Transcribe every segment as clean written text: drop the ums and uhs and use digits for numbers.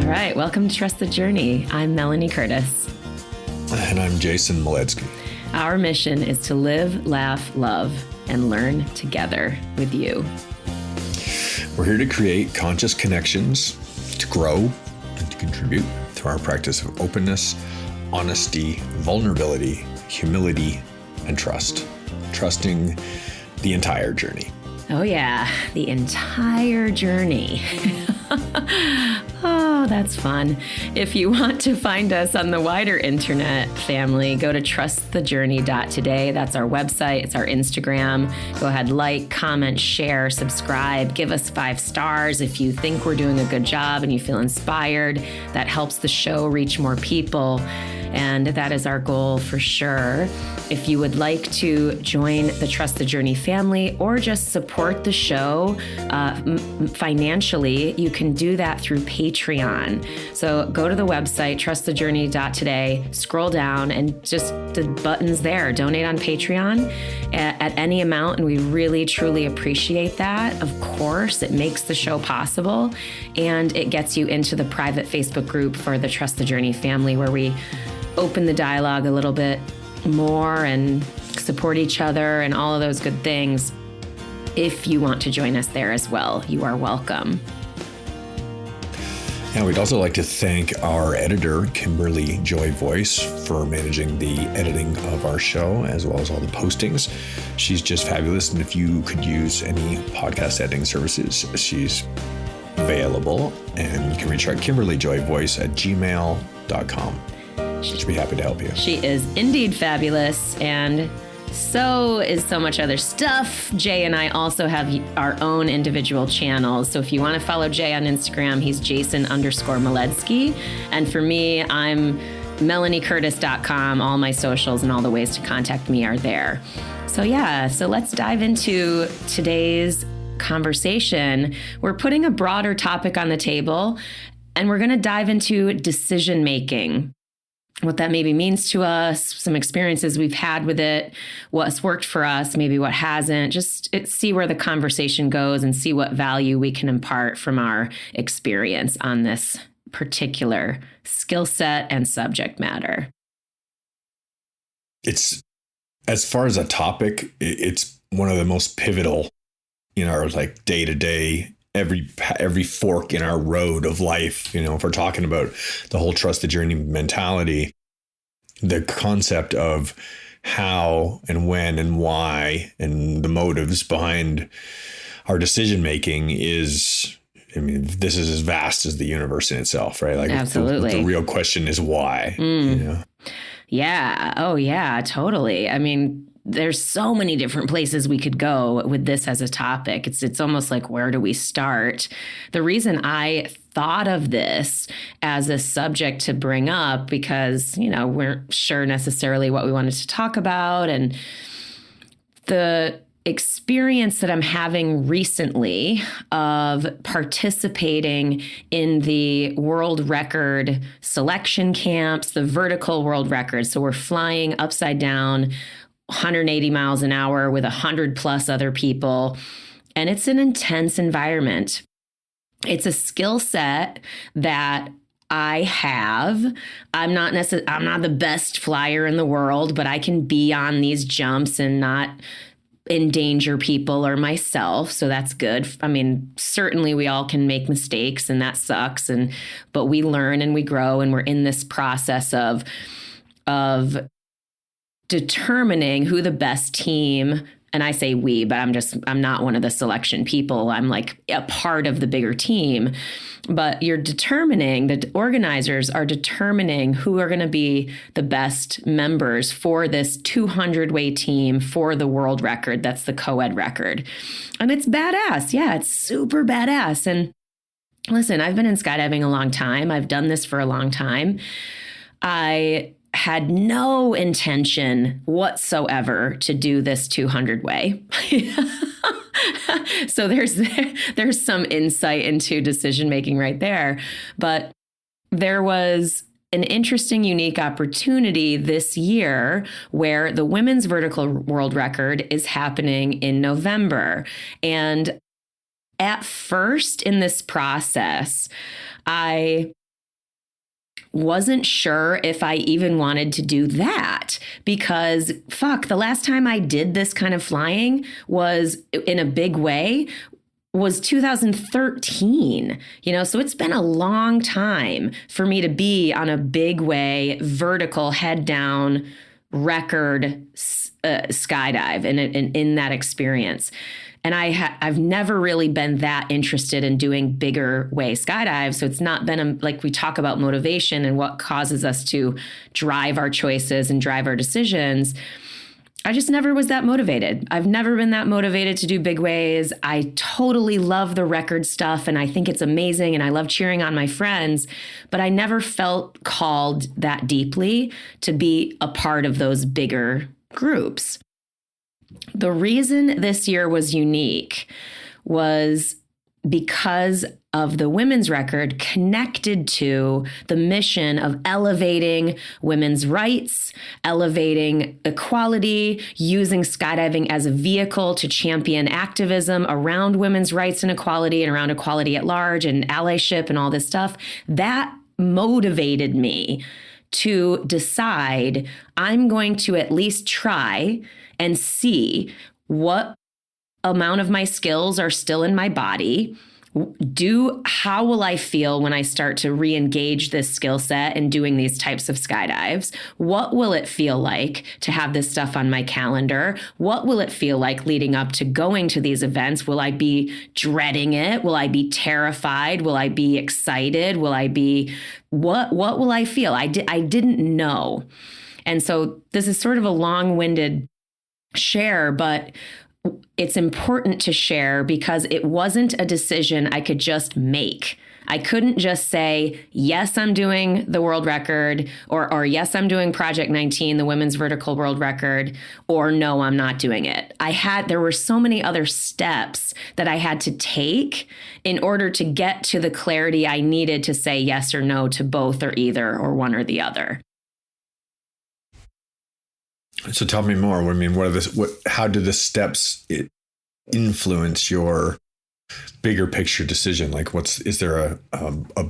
right. Welcome to Trust the Journey. I'm Melanie Curtis. And I'm Jason Moledzki. Our mission is to live, laugh, love, and learn together with you. We're here to create conscious connections, to grow, and to contribute through our practice of openness, honesty, vulnerability, humility, and trust. Trusting the entire journey. Oh yeah, the entire journey. Oh, that's fun. If you want to find us on the wider internet family, go to trustthejourney.today. That's our website. It's our Instagram. Go ahead, like, comment, share, subscribe, give us 5 stars if you think we're doing a good job and you feel inspired. That helps the show reach more people. And that is our goal for sure. If you would like to join the Trust the Journey family or just support the show financially, you can do that through Patreon. So go to the website, trustthejourney.today, scroll down, and just the buttons there. Donate on Patreon at any amount, and we really, truly appreciate that. Of course, it makes the show possible, and it gets you into the private Facebook group for the Trust the Journey family, where we open the dialogue a little bit more and support each other and all of those good things. If you want to join us there as well, you are welcome. And we'd also like to thank our editor, Kimberly Joy Voice, for managing the editing of our show, as well as all the postings. She's just fabulous. And if you could use any podcast editing services, she's available. And you can reach her at kimberlyjoyvoice@gmail.com. She'd be happy to help you. She is indeed fabulous, and so is so much other stuff. Jay and I also have our own individual channels. So if you want to follow Jay on Instagram, he's jason_moledzki. And for me, I'm melaniecurtis.com. All my socials and all the ways to contact me are there. So let's dive into today's conversation. We're putting a broader topic on the table, and we're going to dive into decision making. What that maybe means to us, some experiences we've had with it, what's worked for us, maybe what hasn't, see where the conversation goes and see what value we can impart from our experience on this particular skill set and subject matter. It's, as far as a topic, it's one of the most pivotal in our day-to-day, every fork in our road of life. If we're talking about the whole trust the journey mentality, the concept of how and when and why and the motives behind our decision making is, this is as vast as the universe in itself, right? Absolutely. The real question is why. Yeah. Oh yeah, totally. There's so many different places we could go with this as a topic. It's almost like, where do we start? The reason I thought of this as a subject to bring up, because, we weren't sure necessarily what we wanted to talk about, and the experience that I'm having recently of participating in the world record selection camps, the vertical world record. So we're flying upside down 180 miles an hour with 100 plus other people. And it's an intense environment. It's a skill set that I have. I'm not the best flyer in the world, but I can be on these jumps and not endanger people or myself. So that's good. Certainly we all can make mistakes, and that sucks. But we learn and we grow, and we're in this process of determining who the best team, and I say we, but I'm not one of the selection people. I'm like a part of the bigger team. But the organizers are determining who are going to be the best members for this 200-way team for the world record. That's the co-ed record. And it's badass. Yeah, it's super badass. And listen, I've been in skydiving a long time. I've done this for a long time. I had no intention whatsoever to do this 200-way. So there's some insight into decision making right there. But there was an interesting, unique opportunity this year where the women's vertical world record is happening in November. And at first in this process, I wasn't sure if I even wanted to do that because the last time I did this kind of flying was in a big way was 2013, so it's been a long time for me to be on a big way, vertical, head down, record skydive and in that experience. And I've never really been that interested in doing bigger way skydives. So it's not been like we talk about motivation and what causes us to drive our choices and drive our decisions. I just never was that motivated. I've never been that motivated to do big ways. I totally love the record stuff and I think it's amazing and I love cheering on my friends, but I never felt called that deeply to be a part of those bigger groups. The reason this year was unique was because of the women's record connected to the mission of elevating women's rights, elevating equality, using skydiving as a vehicle to champion activism around women's rights and equality and around equality at large and allyship and all this stuff. That motivated me to decide I'm going to at least try and see what amount of my skills are still in my body. How will I feel when I start to re-engage this skill set and doing these types of skydives? What will it feel like to have this stuff on my calendar? What will it feel like leading up to going to these events? Will I be dreading it? Will I be terrified? Will I be excited? What will I feel? I didn't know. And so this is sort of a long-winded share, but it's important to share because it wasn't a decision I could just make. I couldn't just say, yes, I'm doing the world record, or yes, I'm doing Project 19, the women's vertical world record, or no, I'm not doing it. There were so many other steps that I had to take in order to get to the clarity I needed to say yes or no to both or either or one or the other. So tell me more. I mean, how do the steps influence your bigger picture decision? Like is there a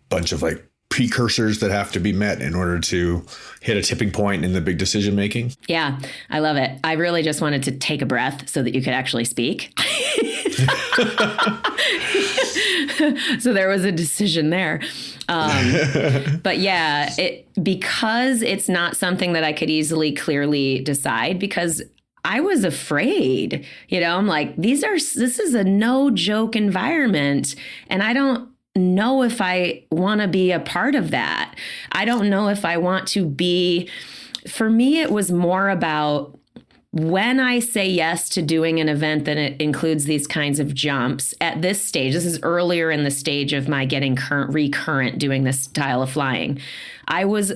bunch of like precursors that have to be met in order to hit a tipping point in the big decision making? Yeah, I love it. I really just wanted to take a breath so that you could actually speak. So there was a decision there. But yeah, because it's not something that I could easily clearly decide because I was afraid, I'm like, this is a no joke environment. And I don't know if I want to be a part of that. I don't know if I want to be, for me, it was more about when I say yes to doing an event that it includes these kinds of jumps at this stage. This is earlier in the stage of my getting recurrent doing this style of flying. I was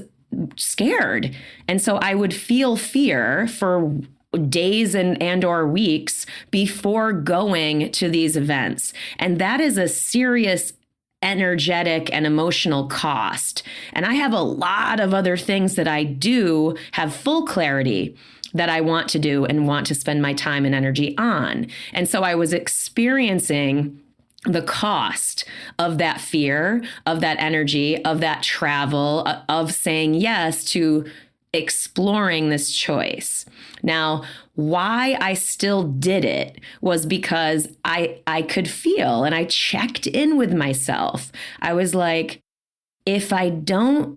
scared. And so I would feel fear for days and or weeks before going to these events. And that is a serious energetic and emotional cost. And I have a lot of other things that I do have full clarity that I want to do and want to spend my time and energy on. And so I was experiencing the cost of that fear, of that energy, of that travel, of saying yes to exploring this choice. Now, why I still did it was because I could feel, and I checked in with myself. I was like, if I don't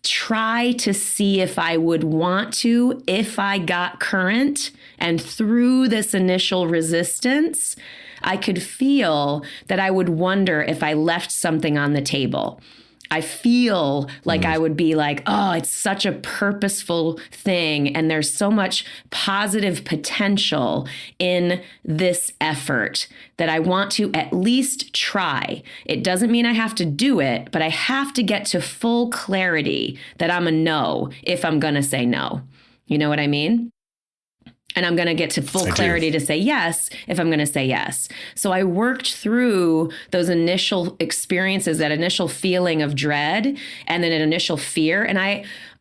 try to see if I would want to, if I got current and through this initial resistance, I could feel that I would wonder if I left something on the table. I feel like I would be like, oh, it's such a purposeful thing. And there's so much positive potential in this effort that I want to at least try. It doesn't mean I have to do it, but I have to get to full clarity that I'm a no if I'm going to say no. You know what I mean? And I'm going to get to full clarity to say yes if I'm going to say yes. So I worked through those initial experiences, that initial feeling of dread and then an initial fear. And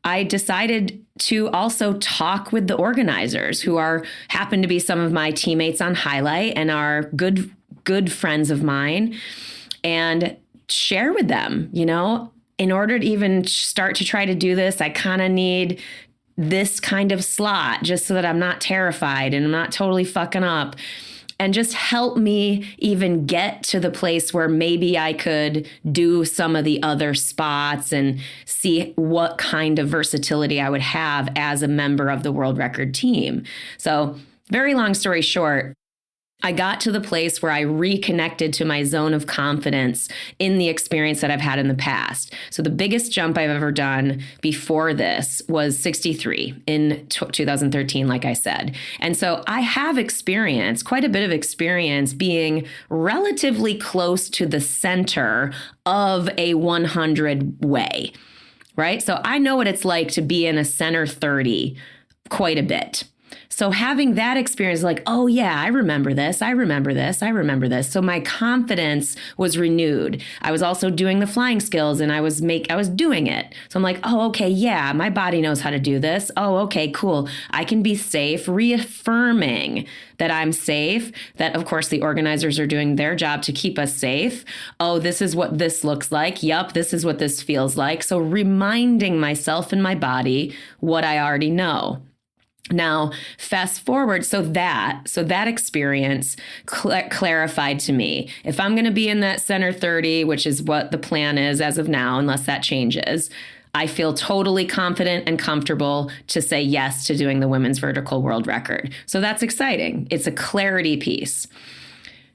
I decided to also talk with the organizers who happen to be some of my teammates on Highlight and are good friends of mine, and share with them, in order to even start to try to do this, I kind of need this kind of slot just so that I'm not terrified and I'm not totally fucking up. And just help me even get to the place where maybe I could do some of the other spots and see what kind of versatility I would have as a member of the world record team. So, very long story short, I got to the place where I reconnected to my zone of confidence in the experience that I've had in the past. So the biggest jump I've ever done before this was 63 in 2013, like I said. And so I have experience, quite a bit of experience being relatively close to the center of a 100 way, right? So I know what it's like to be in a center 30 quite a bit. So having that experience, like, oh yeah, I remember this. So my confidence was renewed. I was also doing the flying skills and I was doing it. So I'm like, oh, okay, yeah, my body knows how to do this. Oh, okay, cool. I can be safe, reaffirming that I'm safe, that of course the organizers are doing their job to keep us safe. Oh, this is what this looks like. Yup, this is what this feels like. So reminding myself and my body what I already know. Now, fast forward, so that experience clarified to me, if I'm going to be in that center 30, which is what the plan is as of now, unless that changes, I feel totally confident and comfortable to say yes to doing the women's vertical world record. So that's exciting. It's a clarity piece.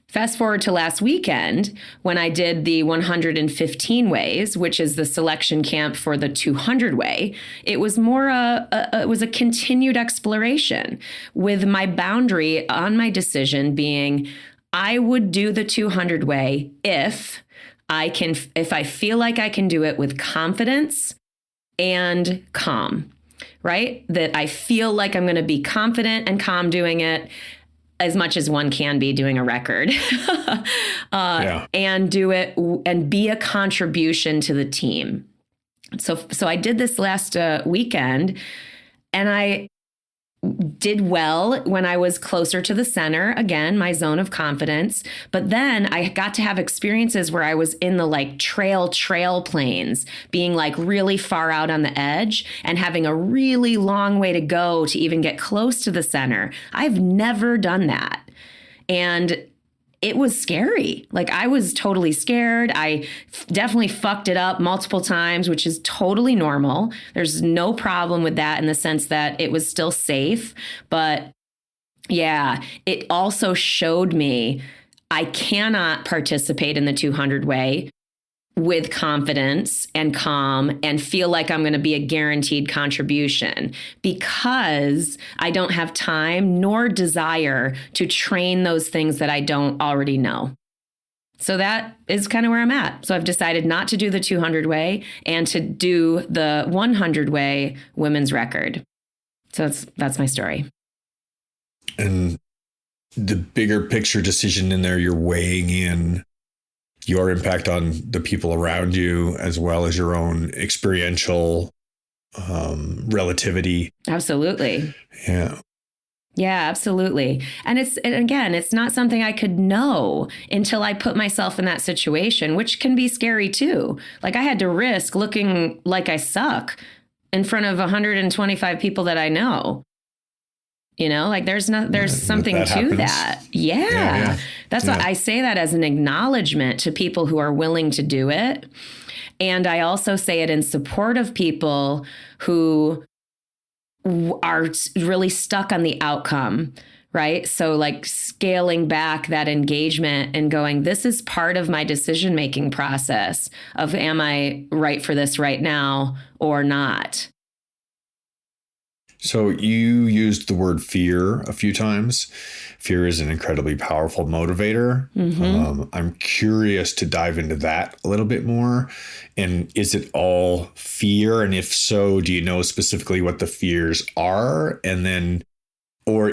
Fast forward to last weekend when I did the 115 ways, which is the selection camp for the 200 way. It was more it was a continued exploration with my boundary on my decision being I would do the 200 way if I feel like I can do it with confidence and calm, right? That I feel like I'm going to be confident and calm doing it, as much as one can be doing a record, and do it and be a contribution to the team. So I did this last weekend, and I did well when I was closer to the center, again, my zone of confidence. But then I got to have experiences where I was in the like trail planes, being like really far out on the edge and having a really long way to go to even get close to the center. I've never done that. And it was scary. Like I was totally scared. I definitely fucked it up multiple times, which is totally normal. There's no problem with that in the sense that it was still safe. But yeah, it also showed me I cannot participate in the 200 way with confidence and calm and feel like I'm going to be a guaranteed contribution because I don't have time nor desire to train those things that I don't already know. So that is kind of where I'm at. So I've decided not to do the 200 way and to do the 100 way women's record. So that's my story. And the bigger picture decision in there, you're weighing in your impact on the people around you, as well as your own experiential relativity. Absolutely. Yeah. Yeah, absolutely. And it's not something I could know until I put myself in that situation, which can be scary too. Like I had to risk looking like I suck in front of 125 people that I know. You know, like there's something to happens. That. Yeah. That's why I say that as an acknowledgement to people who are willing to do it. And I also say it in support of people who are really stuck on the outcome, right? So like scaling back that engagement and going, this is part of my decision-making process of am I right for this right now or not? So you used the word fear a few times. Fear is an incredibly powerful motivator. Mm-hmm. I'm curious to dive into that a little bit more. And is it all fear? And if so, do you know specifically what the fears are? And then, or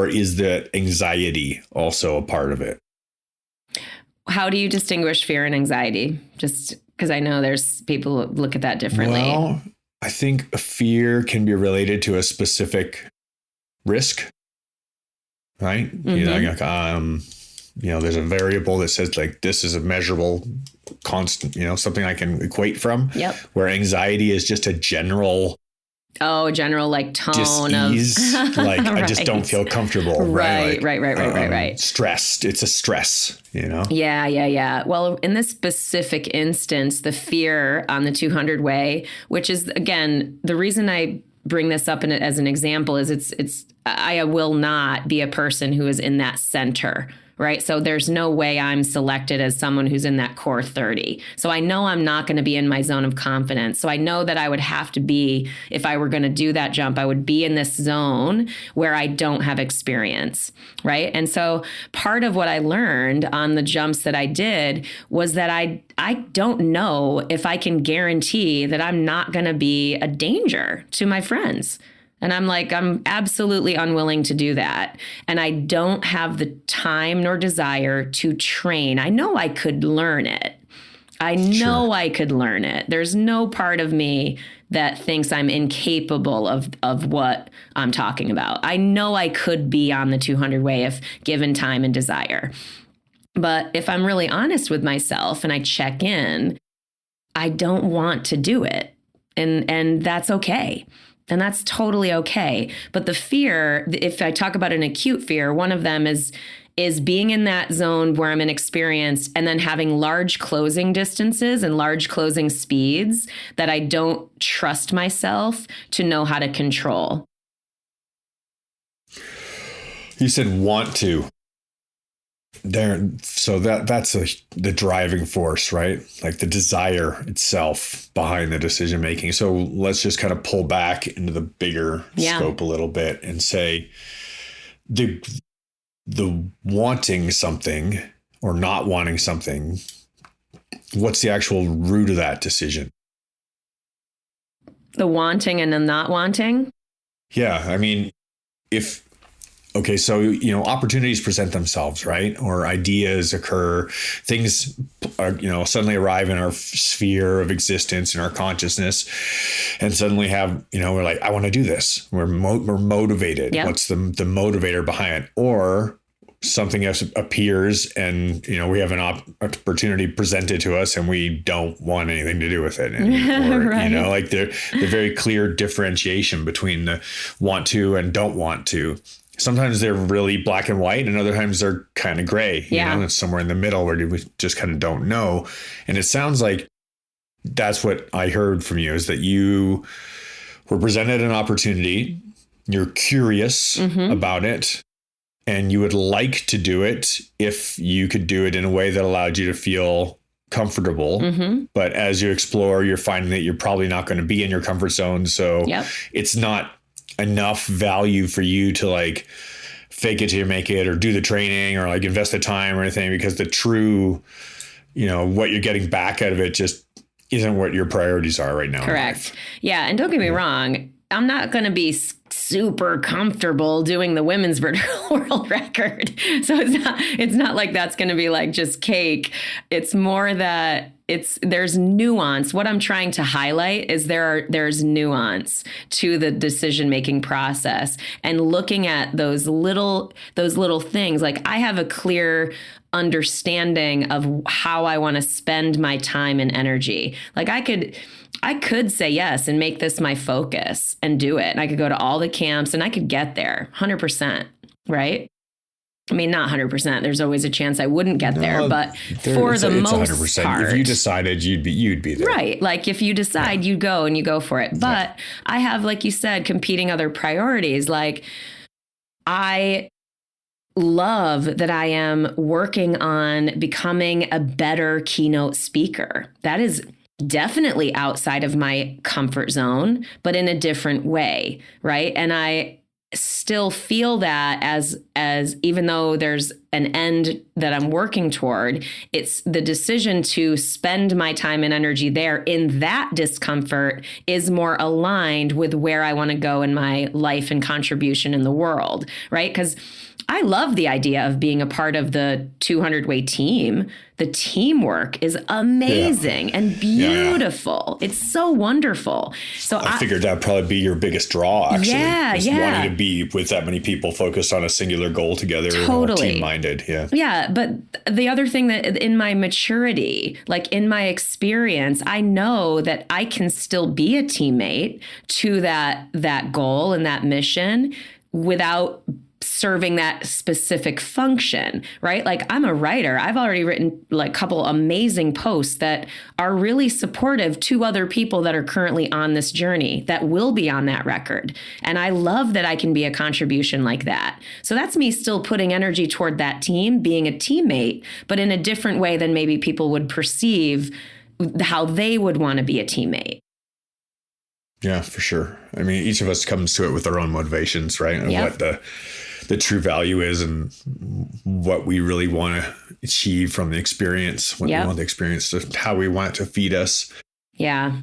is the anxiety also a part of it? How do you distinguish fear and anxiety? Just because I know there's people who look at that differently. Well, I think fear can be related to a specific risk, right? Mm-hmm. You know, like, there's a variable that says like, this is a measurable constant, something I can equate from. Yep. Where anxiety is just a general like tone dis-ease, of like right. I just don't feel comfortable. Right. Like, Right. Stressed. It's a stress, Yeah. Well, in this specific instance, the fear on the 200 way, which is, again, the reason I bring this up as an example is I will not be a person who is in that center. Right. So there's no way I'm selected as someone who's in that core 30. So I know I'm not going to be in my zone of confidence. So I know that I would have to be, if I were going to do that jump, I would be in this zone where I don't have experience. Right. And so part of what I learned on the jumps that I did was that I don't know if I can guarantee that I'm not going to be a danger to my friends. And I'm absolutely unwilling to do that. And I don't have the time nor desire to train. I know I could learn it. I could learn it. There's no part of me that thinks I'm incapable of what I'm talking about. I know I could be on the 200 way if given time and desire. But if I'm really honest with myself and I check in, I don't want to do it. And that's okay. And that's totally okay. But the fear, if I talk about an acute fear, one of them is being in that zone where I'm inexperienced and then having large closing distances and large closing speeds that I don't trust myself to know how to control. You said want to. So that's the driving force, right? Like the desire itself behind the decision making. So let's just kind of pull back into the bigger scope a little bit and say the wanting something or not wanting something. What's the actual root of that decision? The wanting and the not wanting? Yeah, I mean, so, opportunities present themselves, right? Or ideas occur, things are, suddenly arrive in our sphere of existence, in our consciousness, and suddenly have, we're like, I want to do this. We're motivated. Yep. What's the motivator behind it? Or something else appears and, we have an opportunity presented to us and we don't want anything to do with it anymore. Right. The very clear differentiation between the want to and don't want to. Sometimes they're really black and white and other times they're kind of gray, it's somewhere in the middle where we just kind of don't know. And it sounds like that's what I heard from you, is that you were presented an opportunity, you're curious about it, and you would like to do it if you could do it in a way that allowed you to feel comfortable. But as you explore, you're finding that you're probably not going to be in your comfort zone. So it's not enough value for you to like fake it till you make it or do the training or like invest the time or anything, because the true, what you're getting back out of it just isn't what your priorities are right now. Correct. Yeah. And don't get me wrong. I'm not going to be super comfortable doing the women's vertical world record. So it's not like that's going to be like just cake. It's more that there's nuance. What I'm trying to highlight is there's nuance to the decision-making process and looking at those little things. Like I have a clear understanding of how I want to spend my time and energy. Like I could say yes and make this my focus and do it. And I could go to all the camps and I could get there 100%, right? I mean, not 100%. There's always a chance I wouldn't get there, but for the most 100%. Part, if you decided you'd be there. Right. Like if you decide you go and you go for it. But I have, like you said, competing other priorities. Like I love that I am working on becoming a better keynote speaker. That is definitely outside of my comfort zone, but in a different way, right? And I still feel that as even though there's an end that I'm working toward, it's the decision to spend my time and energy there in that discomfort is more aligned with where I want to go in my life and contribution in the world, right? Because I love the idea of being a part of the 200-way team. The teamwork is amazing and beautiful. It's so wonderful. So I figured that'd probably be your biggest draw, actually. Wanting to be with that many people focused on a singular goal together. Totally. Team-minded. Yeah. Yeah. But the other thing that in my maturity, like in my experience, I know that I can still be a teammate to that goal and that mission without serving that specific function, right? Like I'm a writer. I've already written like a couple amazing posts that are really supportive to other people that are currently on this journey that will be on that record. And I love that I can be a contribution like that. So that's me still putting energy toward that team, being a teammate, but in a different way than maybe people would perceive how they would want to be a teammate. Yeah, for sure. I mean, each of us comes to it with our own motivations, right? And what the true value is and what we really want to achieve from the experience, what we want the experience to, how we want it to feed us. Yeah.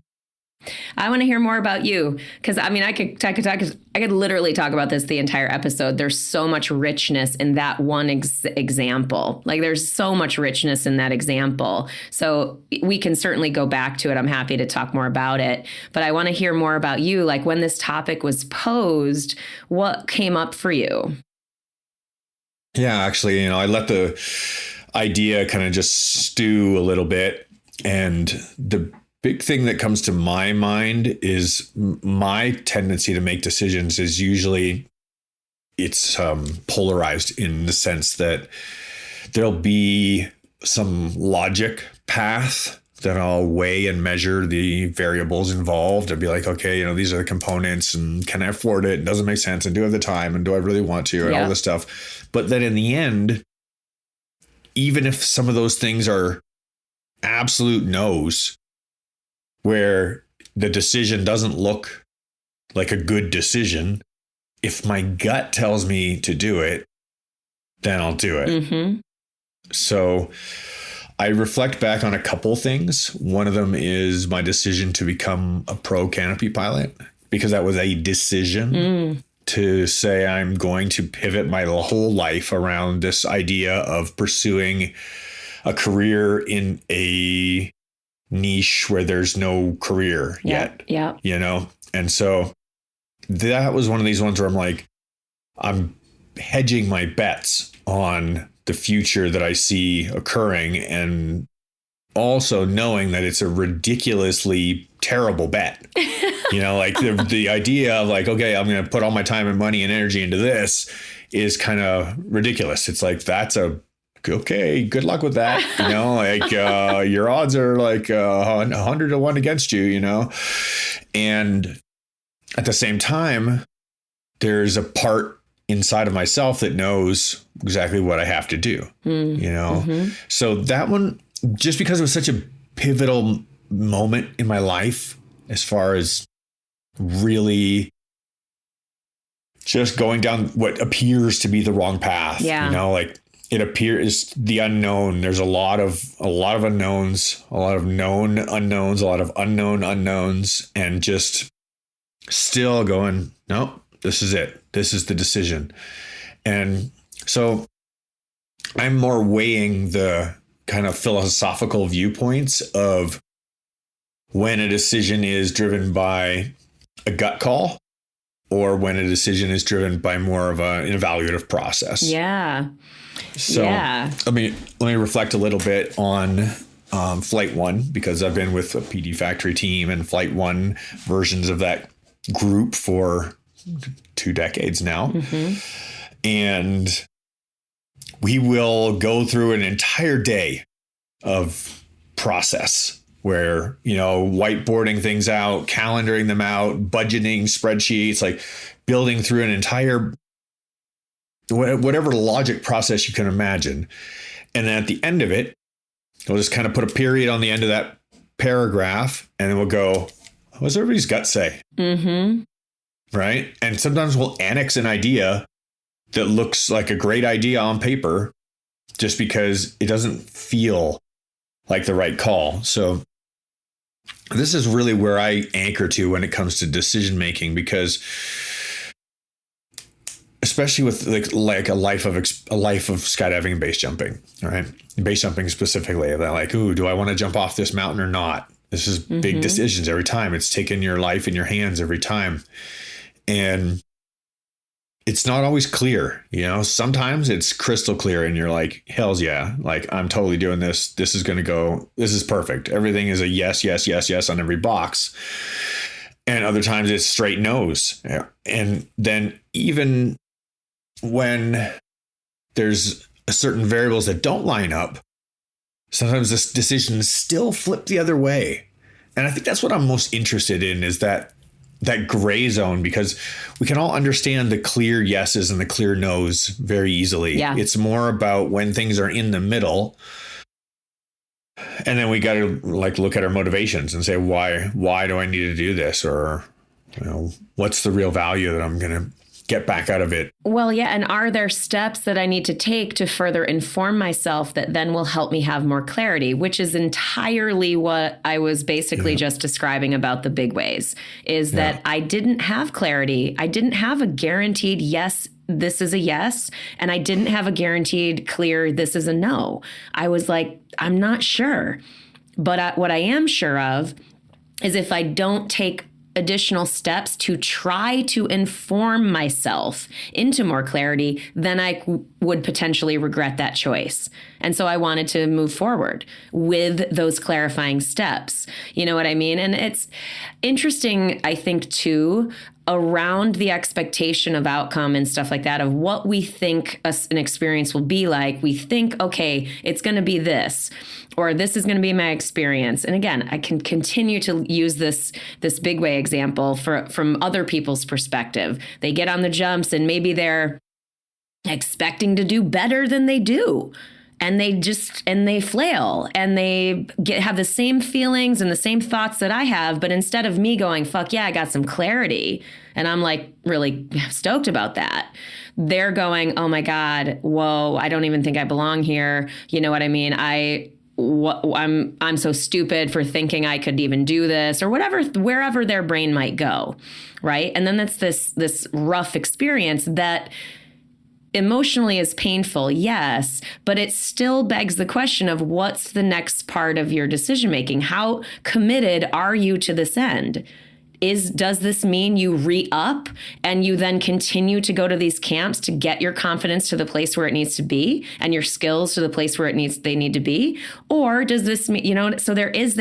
I want to hear more about you because I mean, I could literally talk about this the entire episode. There's so much richness in that one example. Like there's so much richness in that example. So we can certainly go back to it. I'm happy to talk more about it, but I want to hear more about you. Like when this topic was posed, what came up for you? Yeah, actually, I let the idea kind of just stew a little bit. And the big thing that comes to my mind is my tendency to make decisions is usually it's polarized in the sense that there'll be some logic path that I'll weigh and measure the variables involved. I'd be like, okay, these are the components and can I afford it? Does it make sense? And do I have the time? And do I really want to? And all this stuff. But then in the end, even if some of those things are absolute no's, where the decision doesn't look like a good decision, if my gut tells me to do it, then I'll do it. Mm-hmm. So I reflect back on a couple things. One of them is my decision to become a pro Canopy pilot, because that was a decision to say I'm going to pivot my whole life around this idea of pursuing a career in a niche where there's no career yet. Yeah. And so that was one of these ones where I'm like, I'm hedging my bets on the future that I see occurring, and also knowing that it's a ridiculously terrible bet. Like the idea of like, okay, I'm going to put all my time and money and energy into this is kind of ridiculous. It's like, okay, good luck with that. Your odds are like 100 to 1 against you, and at the same time, there's a part inside of myself that knows exactly what I have to do, Mm-hmm. So that one, just because it was such a pivotal moment in my life, as far as really just going down what appears to be the wrong path, it appears the unknown. There's a lot of unknowns, a lot of known unknowns, a lot of unknown unknowns, and just still going, no, this is it. This is the decision. And so I'm more weighing the kind of philosophical viewpoints of when a decision is driven by a gut call or when a decision is driven by more of an evaluative process. Yeah. So let me reflect a little bit on Flight One, because I've been with a PD Factory team and Flight One versions of that group for 2 decades now. Mm-hmm. And we will go through an entire day of process where, whiteboarding things out, calendaring them out, budgeting spreadsheets, like building through an entire, whatever logic process you can imagine. And then at the end of it, we'll just kind of put a period on the end of that paragraph, and then we'll go, what does everybody's gut say? Mm-hmm. Right. And sometimes we'll annex an idea that looks like a great idea on paper just because it doesn't feel like the right call. So this is really where I anchor to when it comes to decision making, because especially with like a life of skydiving and base jumping. All right. Base jumping specifically. They're like, ooh, do I want to jump off this mountain or not? This is big decisions every time. It's taking your life in your hands every time. And it's not always clear, sometimes it's crystal clear and you're like, hells yeah. Like, I'm totally doing this. This is perfect. Everything is a yes, yes, yes, yes on every box. And other times it's straight no's. And then even when there's certain variables that don't line up, sometimes this decision still flip the other way. And I think that's what I'm most interested in, is that gray zone, because we can all understand the clear yeses and the clear nos very easily. Yeah. It's more about when things are in the middle. And then we got to look at our motivations and say, why do I need to do this? Or, what's the real value that I'm going to get back out of it? Well, yeah. And are there steps that I need to take to further inform myself that then will help me have more clarity, which is entirely what I was basically just describing about the big ways, is that I didn't have clarity. I didn't have a guaranteed yes, this is a yes. And I didn't have a guaranteed clear, this is a no. I was like, I'm not sure. But what I am sure of is if I don't take additional steps to try to inform myself into more clarity, then I would potentially regret that choice. And so I wanted to move forward with those clarifying steps. You know what I mean? And it's interesting, I think, too, around the expectation of outcome and stuff like that, of what we think an experience will be like. We think, okay, it's going to be this, or this is going to be my experience. And again, I can continue to use this big way example from other people's perspective. They get on the jumps and maybe they're expecting to do better than they do. And they flail and they have the same feelings and the same thoughts that I have. But instead of me going, fuck yeah, I got some clarity, and I'm like really stoked about that, they're going, oh my God, whoa, I don't even think I belong here. You know what I mean? I'm so stupid for thinking I could even do this, or whatever, wherever their brain might go. Right. And then that's this rough experience that emotionally is painful, yes, but it still begs the question of what's the next part of your decision making? How committed are you to this end? Does this mean you re-up and you then continue to go to these camps to get your confidence to the place where it needs to be and your skills to the place where they need to be? Or does this mean, so there is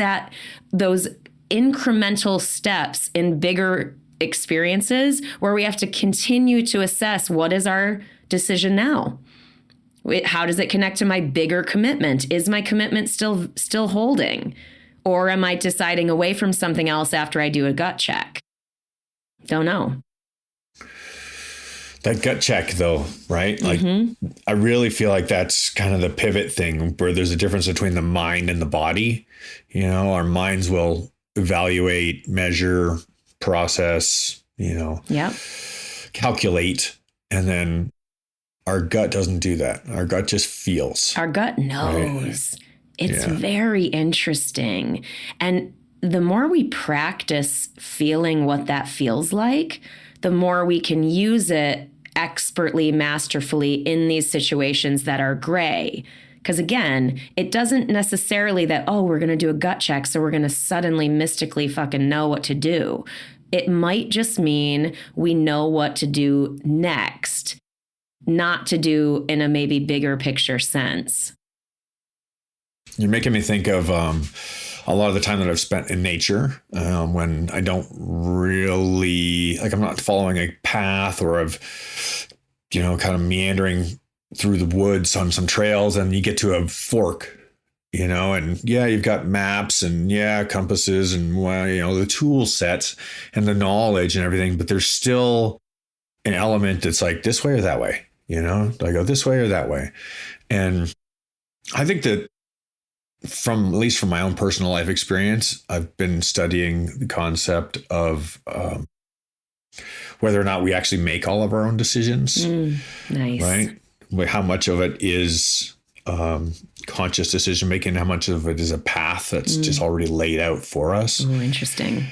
those incremental steps in bigger experiences where we have to continue to assess what is our decision now? How does it connect to my bigger commitment? Is my commitment still holding? Or am I deciding away from something else after I do a gut check? Don't know. That gut check though, right? Like, I really feel like that's kind of the pivot thing where there's a difference between the mind and the body. Our minds will evaluate, measure, process, calculate, and then our gut doesn't do that. Our gut just feels. Our gut knows. Right? It's very interesting. And the more we practice feeling what that feels like, the more we can use it expertly, masterfully in these situations that are gray. Because again, it doesn't necessarily that, oh, we're going to do a gut check, so we're going to suddenly mystically fucking know what to do. It might just mean we know what to do next, not to do in a maybe bigger picture sense. You're making me think of a lot of the time that I've spent in nature when I don't really, I'm not following a path, or I've, kind of meandering through the woods on some trails, and you get to a fork, and you've got maps and compasses and, the tool sets and the knowledge and everything, but there's still an element that's like this way or that way, do I go this way or that way? And I think that at least from my own personal life experience, I've been studying the concept of whether or not we actually make all of our own decisions. Nice. Right? How much of it is conscious decision making? How much of it is a path that's just already laid out for us? Oh, interesting.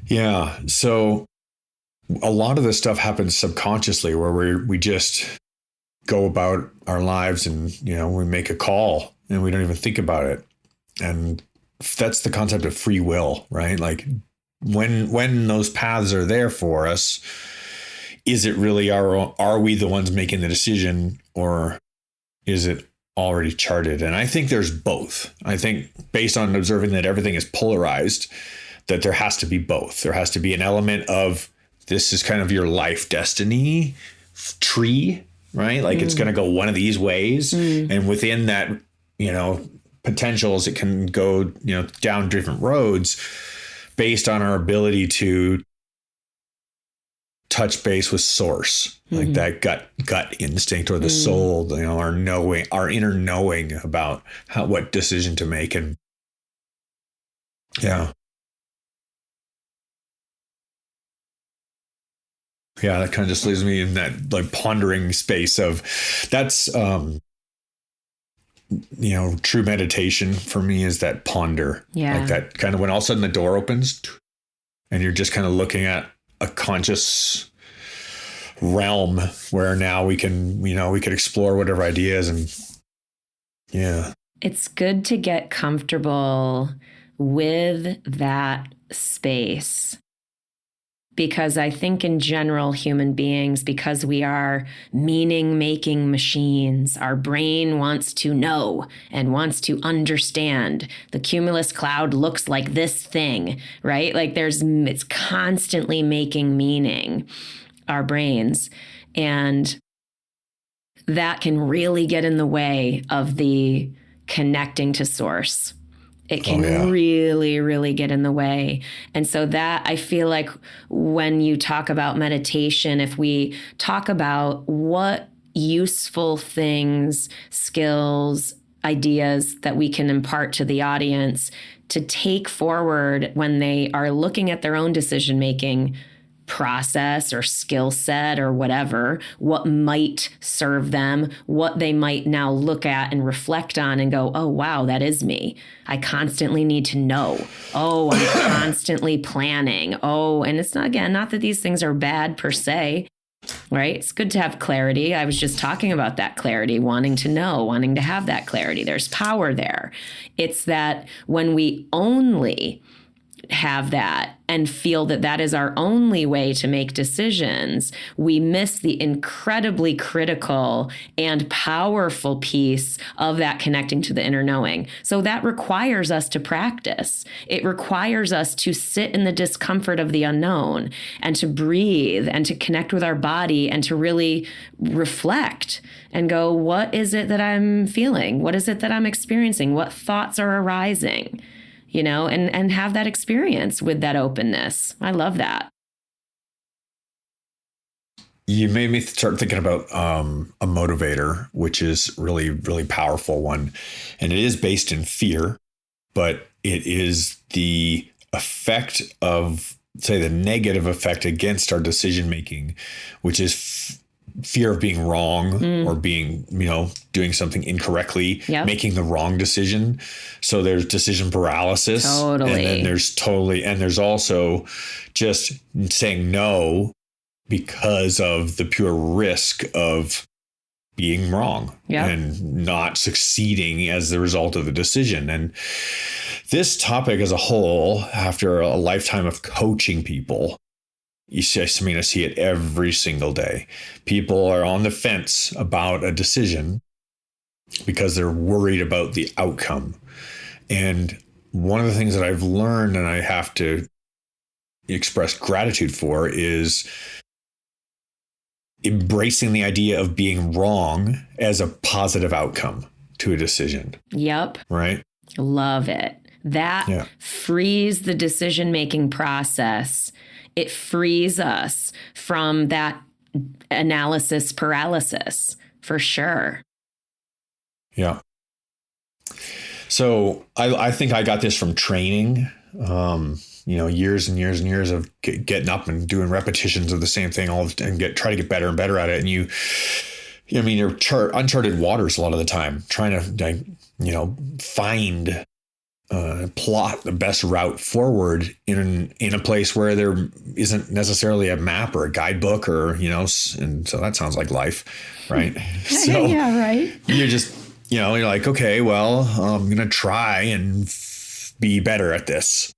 Yeah. So a lot of this stuff happens subconsciously, where we just go about our lives and, we make a call and we don't even think about it. And that's the concept of free will, right? Like when those paths are there for us, is it really are we the ones making the decision, or is it already charted? And I think there's both. I think, based on observing that everything is polarized, that there has to be both. There has to be an element of, this is kind of your life destiny tree, right? Like it's going to go one of these ways. And within that, potentials, it can go, down different roads based on our ability to touch base with source, like that gut instinct, or the soul, our knowing, our inner knowing about what decision to make. And yeah, that kind of just leaves me in that like pondering space of, that's, true meditation for me is that ponder. Like that kind of, when all of a sudden the door opens and you're just kind of looking at a conscious realm where now we can, we could explore whatever ideas. And it's good to get comfortable with that space. Because I think in general, human beings, because we are meaning-making machines, our brain wants to know and wants to understand. The cumulus cloud looks like this thing, right? Like it's constantly making meaning, our brains. And that can really get in the way of the connecting to source. It can really, really get in the way. And so that, I feel like when you talk about meditation, if we talk about what useful things, skills, ideas that we can impart to the audience to take forward when they are looking at their own decision-making process or skill set or whatever, what might serve them, what they might now look at and reflect on and go, oh, wow, that is me. I constantly need to know. Oh, I'm constantly planning. Oh, and it's not that these things are bad per se, right? It's good to have clarity. I was just talking about that clarity, wanting to know, wanting to have that clarity. There's power there. It's that when we only have that and feel that that is our only way to make decisions, we miss the incredibly critical and powerful piece of that connecting to the inner knowing. So that requires us to practice. It requires us to sit in the discomfort of the unknown and to breathe and to connect with our body and to really reflect and go, what is it that I'm feeling? What is it that I'm experiencing? What thoughts are arising? And have that experience with that openness. I love that. You made me start thinking about a motivator, which is really, really powerful one. And it is based in fear, but it is the effect of, say, the negative effect against our decision making, which is fear of being wrong or being, doing something incorrectly, making the wrong decision. So there's decision paralysis. Totally. And then there's also just saying no because of the pure risk of being wrong and not succeeding as the result of the decision. And this topic as a whole, after a lifetime of coaching people, I see it every single day. People are on the fence about a decision because they're worried about the outcome. And one of the things that I've learned and I have to express gratitude for is embracing the idea of being wrong as a positive outcome to a decision. Yep. Right? Love it. That frees the decision-making process. It frees us from that analysis paralysis, for sure. Yeah. So I think I got this from training, years and years and years of getting up and doing repetitions of the same thing and try to get better and better at it. And you're uncharted waters a lot of the time, trying to, find plot the best route forward in a place where there isn't necessarily a map or a guidebook or, and so that sounds like life, right? So yeah, right. you're just, you're like, okay, well, I'm going to try and be better at this.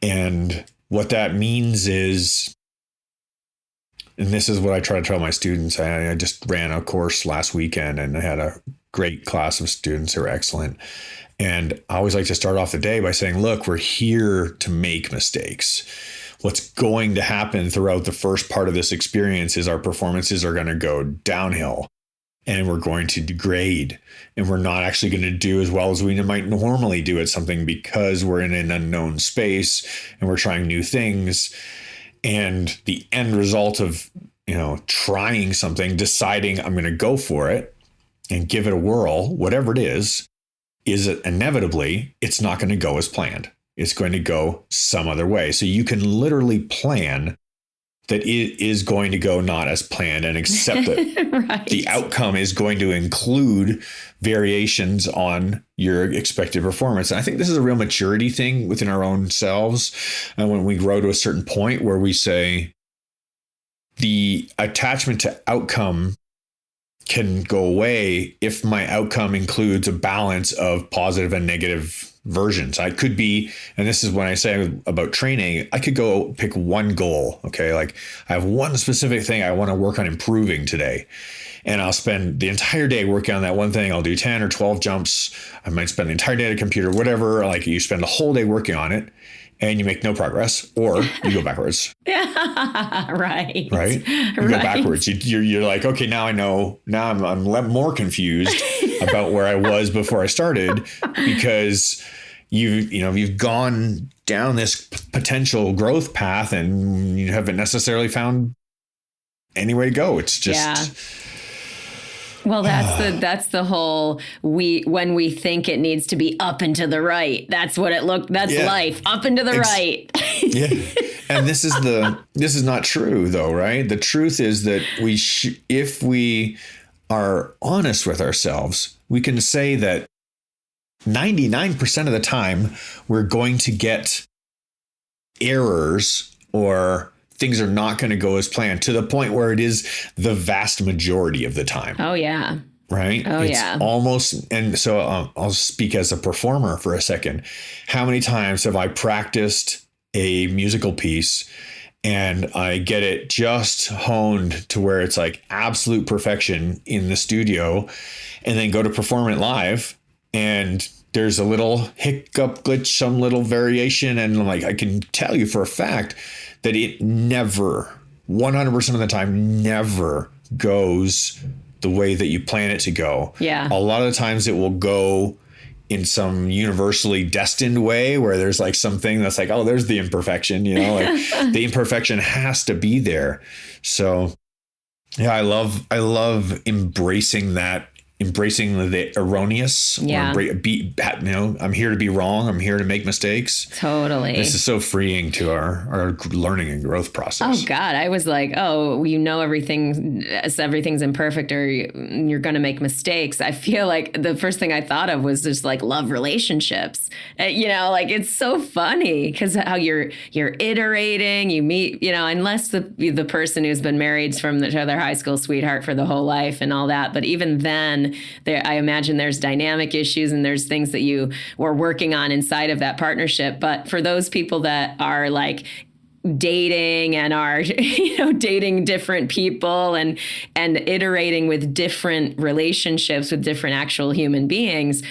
And what that means is, and this is what I try to tell my students. I just ran a course last weekend and I had a great class of students who are excellent. And I always like to start off the day by saying, look, we're here to make mistakes. What's going to happen throughout the first part of this experience is our performances are going to go downhill and we're going to degrade and we're not actually going to do as well as we might normally do at something because we're in an unknown space and we're trying new things. And the end result of, trying something, deciding I'm going to go for it and give it a whirl, whatever it is inevitably, it's not going to go as planned. It's going to go some other way. So you can literally plan that it is going to go not as planned and accept that right. The outcome is going to include variations on your expected performance. And I think this is a real maturity thing within our own selves. And when we grow to a certain point where we say the attachment to outcome can go away if my outcome includes a balance of positive and negative versions. I could be, and this is when I say about training, I could go pick one goal. Okay. Like I have one specific thing I want to work on improving today. And I'll spend the entire day working on that one thing. I'll do 10 or 12 jumps. I might spend the entire day at a computer, whatever. Like you spend the whole day working on it and you make no progress or you go backwards. Yeah. Right. Right. You go backwards. You're like, okay, now I know. Now I'm more confused about where I was before I started because you've gone down this potential growth path and you haven't necessarily found any way to go. It's just. Yeah. Well, that's the whole when we think it needs to be up and to the right. That's what it looked. That's life up and to the right. Yeah. And this is not true though, right? The truth is that if we are honest with ourselves, we can say that 99% of the time we're going to get errors or things are not going to go as planned to the point where it is the vast majority of the time. Oh, yeah. Right. Oh, it's yeah. Almost. And so I'll speak as a performer for a second. How many times have I practiced a musical piece and I get it just honed to where it's like absolute perfection in the studio and then go to perform it live and there's a little hiccup, glitch, some little variation. And I'm like, I can tell you for a fact that it never, 100% of the time, never goes the way that you plan it to go. Yeah. A lot of the times it will go in some universally destined way where there's like something that's like, oh, there's the imperfection, like the imperfection has to be there. So yeah, I love embracing the erroneous. Yeah. I'm here to be wrong. I'm here to make mistakes. Totally. This is so freeing to our learning and growth process. Oh God. I was like, everything's imperfect or you're going to make mistakes. I feel like the first thing I thought of was just like love relationships. Like it's so funny because how you're iterating, you meet, unless the person who's been married from their high school sweetheart for the whole life and all that. But even then, I imagine there's dynamic issues and there's things that you were working on inside of that partnership. But for those people that are like dating and are, dating different people and iterating with different relationships with different actual human beings,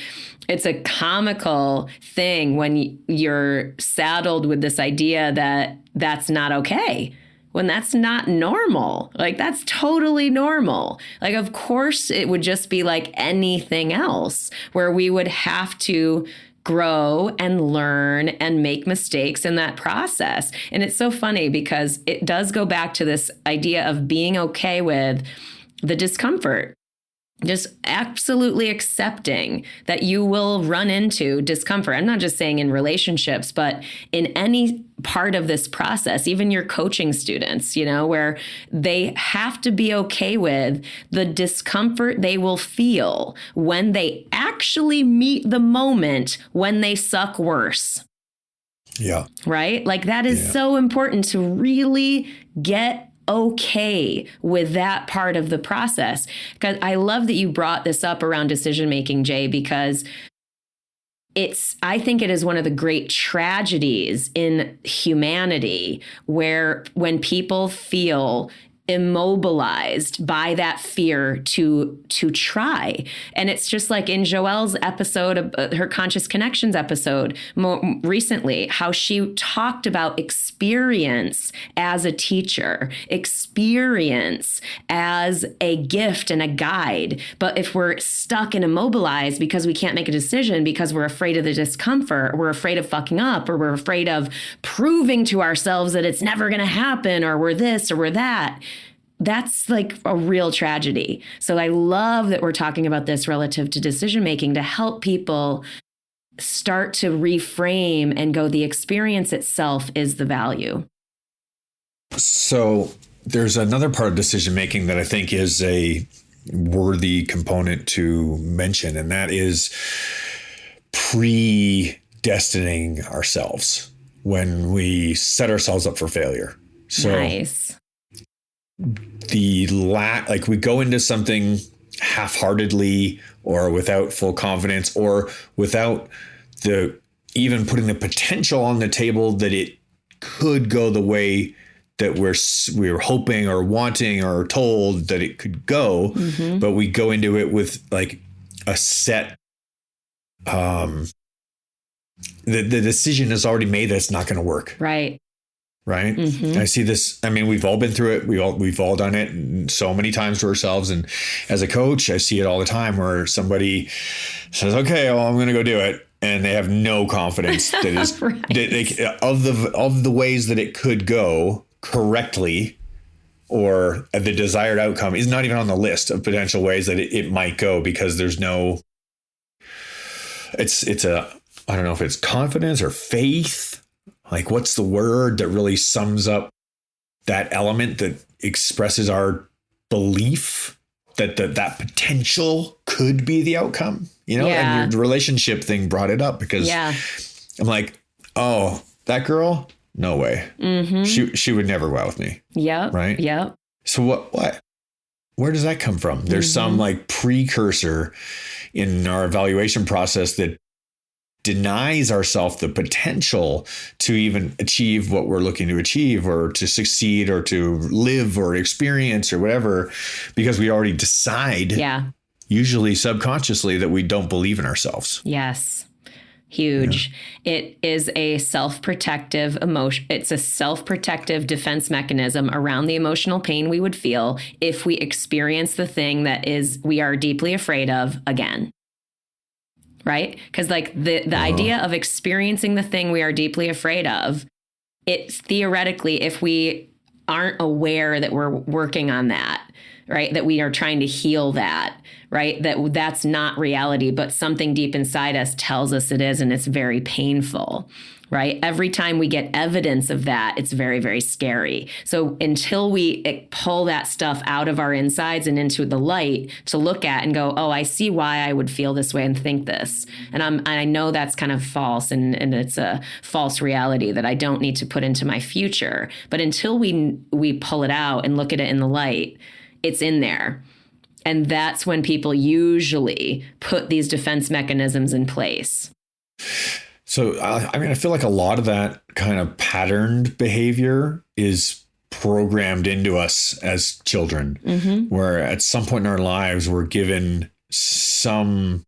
it's a comical thing when you're saddled with this idea that that's not okay. When that's not normal. Like that's totally normal. Like, of course it would just be like anything else where we would have to grow and learn and make mistakes in that process. And it's so funny because it does go back to this idea of being okay with the discomfort. Just absolutely accepting that you will run into discomfort. I'm not just saying in relationships, but in any part of this process, even your coaching students, where they have to be okay with the discomfort they will feel when they actually meet the moment when they suck worse. Yeah. Right? Like that is so important to really get okay with that part of the process. Because I love that you brought this up around decision making, Jay, because I think it is one of the great tragedies in humanity where when people feel immobilized by that fear to try. And it's just like in Joelle's episode, her Conscious Connections episode more recently, how she talked about experience as a teacher, experience as a gift and a guide. But if we're stuck and immobilized because we can't make a decision because we're afraid of the discomfort, or we're afraid of fucking up, or we're afraid of proving to ourselves that it's never going to happen, or we're this or we're that, that's like a real tragedy. So I love that we're talking about this relative to decision making to help people start to reframe and go, the experience itself is the value. So there's another part of decision making that I think is a worthy component to mention, and that is predestining ourselves when we set ourselves up for failure. So nice. Like we go into something half-heartedly or without full confidence or without even putting the potential on the table that it could go the way that we're hoping or wanting or told that it could go. Mm-hmm. But we go into it with like a set, the decision is already made that it's not going to work. Right. Right. Mm-hmm. I see this. I mean, we've all been through it. We've all done it so many times to ourselves. And as a coach, I see it all the time where somebody says, okay, well, I'm going to go do it. And they have no confidence that is right. Of the ways that it could go correctly, or the desired outcome is not even on the list of potential ways that it might go, because there's no, I don't know if it's confidence or faith. Like, what's the word that really sums up that element that expresses our belief that that potential could be the outcome, and your relationship thing brought it up, because I'm like, oh, that girl, no way. Mm-hmm. She would never go out with me. Yeah. Right. Yeah. So what, where does that come from? There's some like precursor in our evaluation process that denies ourselves the potential to even achieve what we're looking to achieve, or to succeed, or to live or experience or whatever, because we already decide, usually subconsciously, that we don't believe in ourselves. Yes. Huge. Yeah. It is a self-protective emotion. It's a self-protective defense mechanism around the emotional pain we would feel if we experience the thing that we are deeply afraid of again. Right? Because like the idea of experiencing the thing we are deeply afraid of, it's theoretically, if we aren't aware that we're working on that, right, that we are trying to heal that, right, that's not reality, but something deep inside us tells us it is, and it's very painful. Right? Every time we get evidence of that, it's very, very scary. So until we pull that stuff out of our insides and into the light to look at and go, oh, I see why I would feel this way and think this. And I know that's kind of false, and it's a false reality that I don't need to put into my future. But until we pull it out and look at it in the light, it's in there. And that's when people usually put these defense mechanisms in place. So, I feel like a lot of that kind of patterned behavior is programmed into us as children, where at some point in our lives, we're given some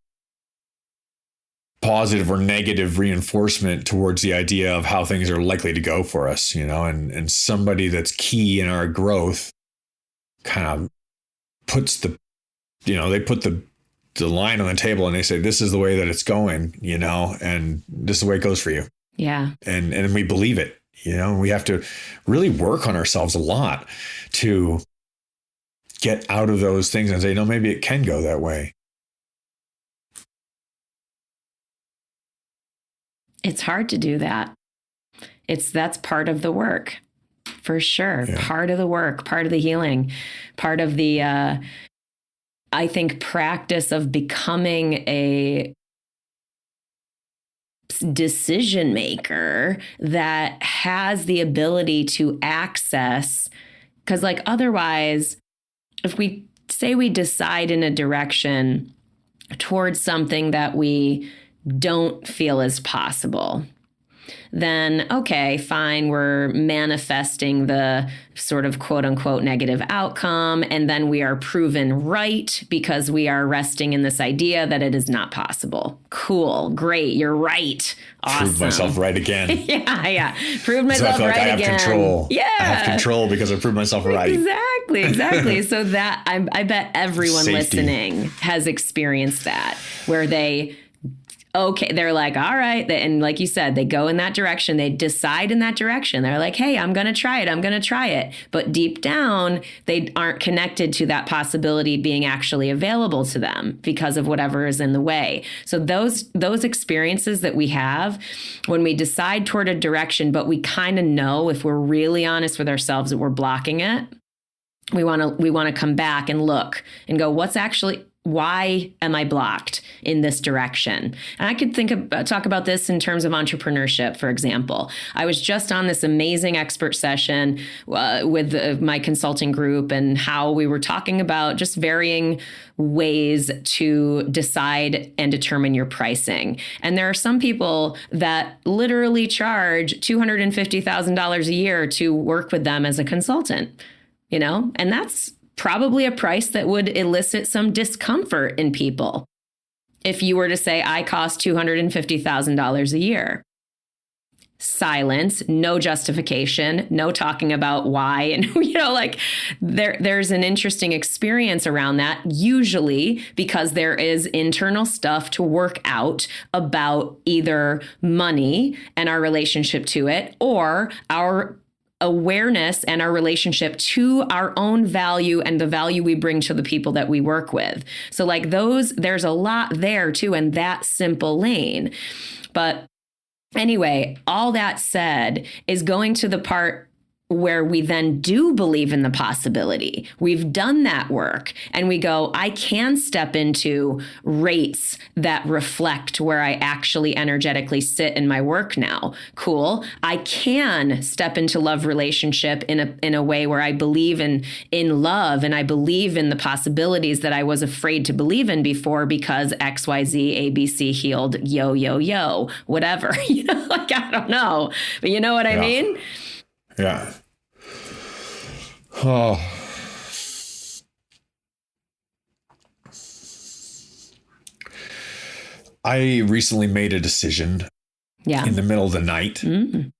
positive or negative reinforcement towards the idea of how things are likely to go for us, and somebody that's key in our growth kind of puts they put the line on the table and they say, this is the way that it's going, and this is the way it goes for you. Yeah. And we believe it, we have to really work on ourselves a lot to get out of those things and say, no, maybe it can go that way. It's hard to do that. That's part of the work, for sure. Yeah. Part of the work, part of the healing, part of the I think, practice of becoming a decision maker that has the ability to access, because like otherwise, if we say we decide in a direction towards something that we don't feel is possible, then okay, fine, we're manifesting the sort of quote unquote negative outcome. And then we are proven right because we are resting in this idea that it is not possible. Cool. Great. You're right. Awesome. Proved myself right again. Yeah. Proved myself so I feel right like again. I have control. Yeah. I have control because I proved myself right. Exactly. So that I bet everyone listening has experienced that, where they're like, all right. And like you said, they go in that direction. They decide in that direction. They're like, hey, I'm going to try it. But deep down, they aren't connected to that possibility being actually available to them because of whatever is in the way. So those experiences that we have when we decide toward a direction, but we kind of know, if we're really honest with ourselves, that we're blocking it. We want to come back and look and go, why am I blocked in this direction? And I could talk about this in terms of entrepreneurship, for example. I was just on this amazing expert session with my consulting group, and how we were talking about just varying ways to decide and determine your pricing. And there are some people that literally charge $250,000 a year to work with them as a consultant, and that's probably a price that would elicit some discomfort in people if you were to say, I cost $250,000 a year. Silence, no justification, no talking about why. And, there's an interesting experience around that, usually because there is internal stuff to work out about either money and our relationship to it, or our awareness and our relationship to our own value and the value we bring to the people that we work with. So there's a lot there too, in that simple lane. But anyway, all that said is going to the part where we then do believe in the possibility. We've done that work and we go, I can step into rates that reflect where I actually energetically sit in my work now. Cool. I can step into love relationship in a way where I believe in love, and I believe in the possibilities that I was afraid to believe in before because XYZ ABC healed, yo, whatever, I don't know, but you know what I mean? Yeah. Oh. I recently made a decision in the middle of the night. Mm.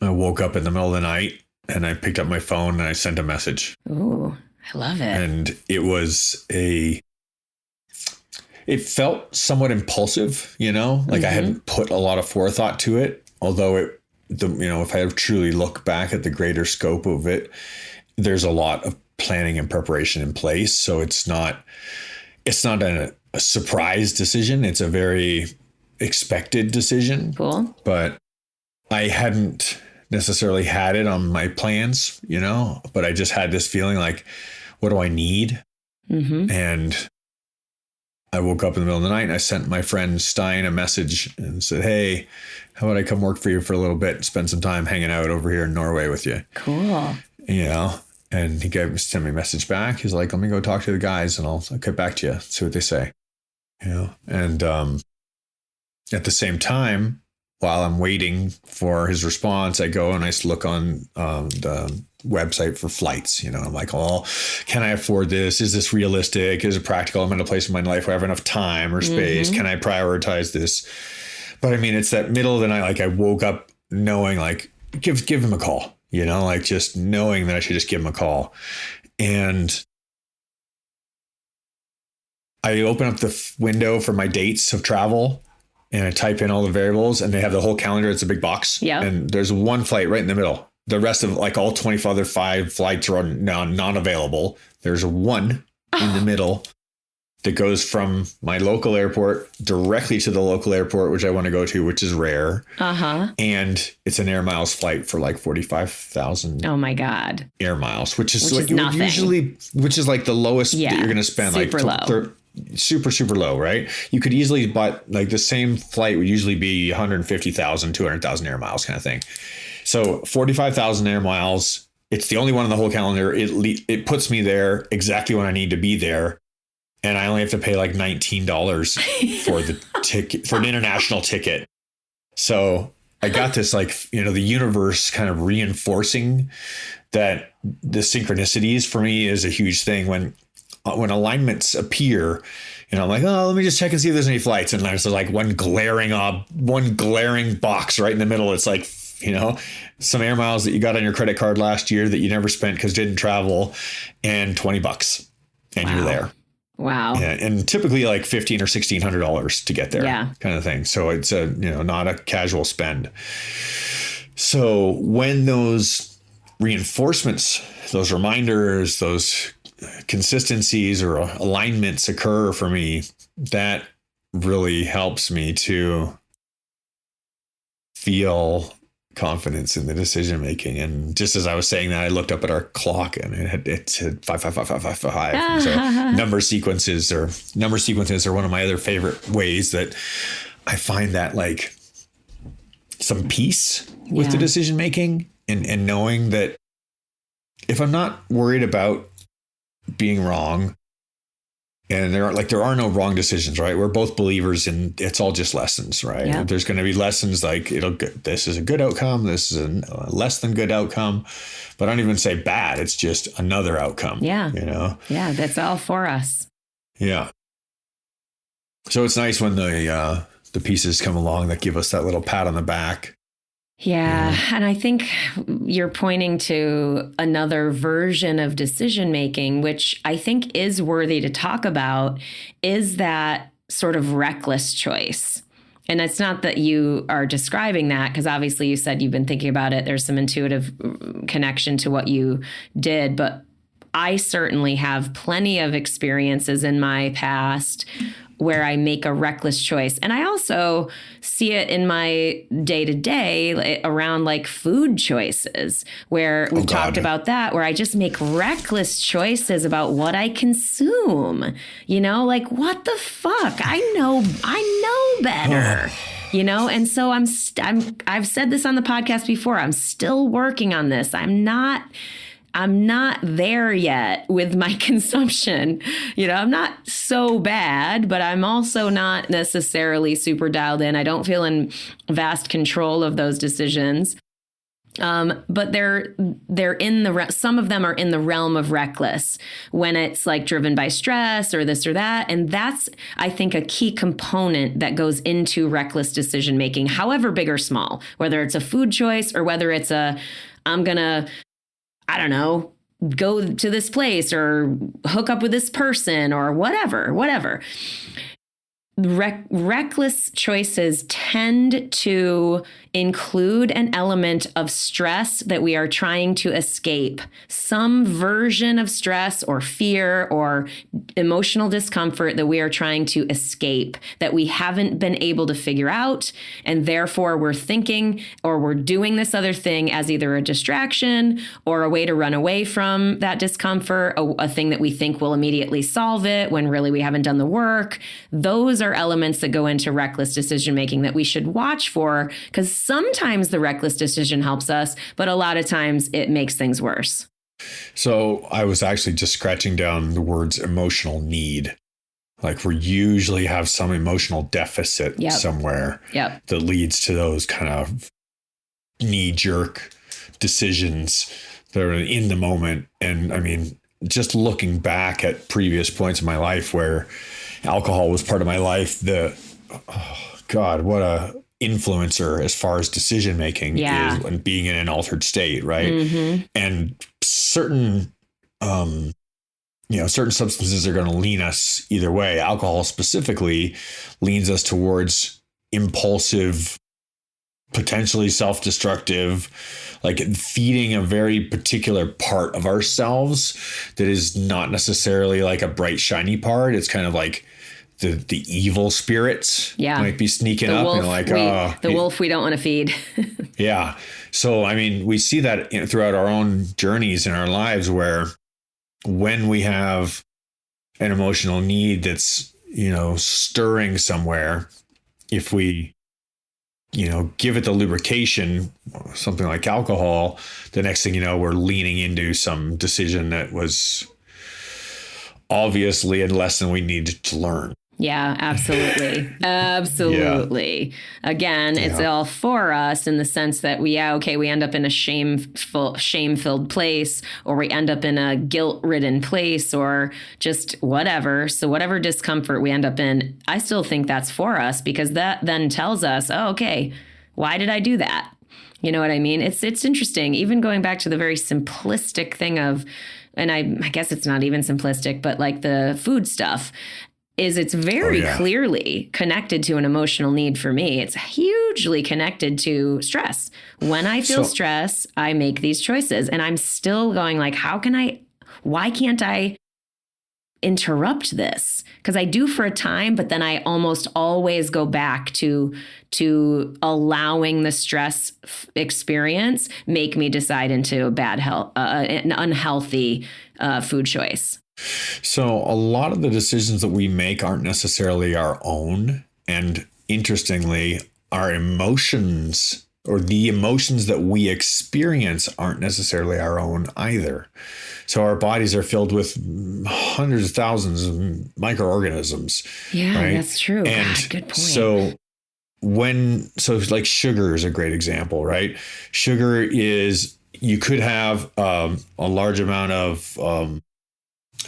I woke up in the middle of the night and I picked up my phone and I sent a message. Ooh, I love it. And it felt somewhat impulsive, I hadn't put a lot of forethought to it, although if I truly look back at the greater scope of it, there's a lot of planning and preparation in place. So it's not a surprise decision. It's a very expected decision. Cool. But I hadn't necessarily had it on my plans, but I just had this feeling like, what do I need? Mm-hmm. And I woke up in the middle of the night and I sent my friend Stein a message and said, hey, how about I come work for you for a little bit and spend some time hanging out over here in Norway with you? Cool. And he sent me a message back. He's like, let me go talk to the guys and I'll get back to you, see what they say. And at the same time, while I'm waiting for his response, I go and I look on the website for flights. I'm like, oh, can I afford this? Is this realistic? Is it practical? I'm in a place in my life where I have enough time or space. Mm-hmm. Can I prioritize this? But I mean, it's that middle of the night. Like I woke up knowing like, give him a call, just knowing that I should just give him a call. And I open up the window for my dates of travel and I type in all the variables and they have the whole calendar. It's a big box. Yeah. And there's one flight right in the middle. The rest of like all 5 flights are now non-available. There's one in the middle. that goes from my local airport directly to the local airport, which I want to go to, which is rare. And it's an air miles flight for like 45,000. Oh my God. Air miles, which is like nothing. which is like the lowest that you're going to spend. Super low. Super low, right? You could easily buy like the same flight would usually be 150,000, 200,000 air miles kind of thing. So 45,000 air miles. It's the only one on the whole calendar. It puts me there exactly when I need to be there. And I only have to pay like $19 for the ticket, for an international ticket. So I got this like, the universe kind of reinforcing that the synchronicities for me is a huge thing. When alignments appear, I'm like, oh, let me just check and see if there's any flights. And there's like one glaring box right in the middle. It's like, some air miles that you got on your credit card last year that you never spent because didn't travel, and $20, and you're there. Wow. Yeah, and typically like $1,500 or $1,600 to get there, kind of thing. So it's not a casual spend. So when those reinforcements, those reminders, those consistencies or alignments occur for me, that really helps me to feel confidence in the decision making. And just as I was saying that, I looked up at our clock and it said 55555. So number sequences are one of my other favorite ways that I find that like some peace with the decision making and knowing that if I'm not worried about being wrong, and there are no wrong decisions, right? We're both believers in it's all just lessons, right? Yeah. There's going to be lessons like this is a good outcome. This is a less than good outcome, but I don't even say bad. It's just another outcome. Yeah. Yeah. That's all for us. Yeah. So it's nice when the pieces come along that give us that little pat on the back. Yeah. And I think you're pointing to another version of decision making, which I think is worthy to talk about, is that sort of reckless choice. And it's not that you are describing that, because obviously you said you've been thinking about it. There's some intuitive connection to what you did. But I certainly have plenty of experiences in my past where I make a reckless choice. And I also see it in my day-to-day around like food choices, where we've talked about that, where I just make reckless choices about what I consume. Like, what the fuck? I know better. And so I've said this on the podcast before. I'm still working on this. I'm not there yet with my consumption. I'm not so bad, but I'm also not necessarily super dialed in. I don't feel in vast control of those decisions. But they're in some of them are in the realm of reckless when it's like driven by stress or this or that. And that's, I think, a key component that goes into reckless decision making, however big or small, whether it's a food choice or whether it's I'm going to, I don't know, go to this place or hook up with this person or whatever. Reckless choices tend to include an element of stress that we are trying to escape, some version of stress or fear or emotional discomfort that we are trying to escape, that we haven't been able to figure out. And therefore we're thinking or we're doing this other thing as either a distraction or a way to run away from that discomfort, a thing that we think will immediately solve it when really we haven't done the work. Those are elements that go into reckless decision making that we should watch for, because sometimes the reckless decision helps us, but a lot of times it makes things worse. So I was actually just scratching down the words emotional need. Like we usually have some emotional deficit somewhere that leads to those kind of knee-jerk decisions that are in the moment. And I mean, just looking back at previous points in my life where alcohol was part of my life, what a influencer as far as decision making is when being in an altered state, right? Mm-hmm. And certain certain substances are going to lean us either way. Alcohol specifically leans us towards impulsive potentially self-destructive, like feeding a very particular part of ourselves that is not necessarily like a bright, shiny part. It's kind of like the evil spirits might be sneaking up and like, the wolf we don't want to feed. Yeah. So, I mean, we see that throughout our own journeys in our lives, where when we have an emotional need that's, stirring somewhere, if we, give it the lubrication, something like alcohol, the next thing you know, we're leaning into some decision that was obviously a lesson we needed to learn. Yeah, absolutely. Absolutely. Yeah. Again, it's all for us in the sense that we end up in a shame-filled place, or we end up in a guilt-ridden place, or just whatever. So whatever discomfort we end up in, I still think that's for us, because that then tells us, oh, okay, why did I do that? You know what I mean? It's interesting, even going back to the very simplistic thing of, and I guess it's not even simplistic, but like the food stuff, it's very clearly connected to an emotional need for me. It's hugely connected to stress. When I feel stress, I make these choices, and I'm still going like, why can't I interrupt this? Because I do for a time, but then I almost always go back to allowing the stress experience make me decide into an unhealthy food choice. So a lot of the decisions that we make aren't necessarily our own. And interestingly, our emotions, or the emotions that we experience, aren't necessarily our own either. So our bodies are filled with hundreds of thousands of microorganisms. Yeah, right? That's true. And God, good point. So like sugar is a great example, right? Sugar is, you could have a large amount of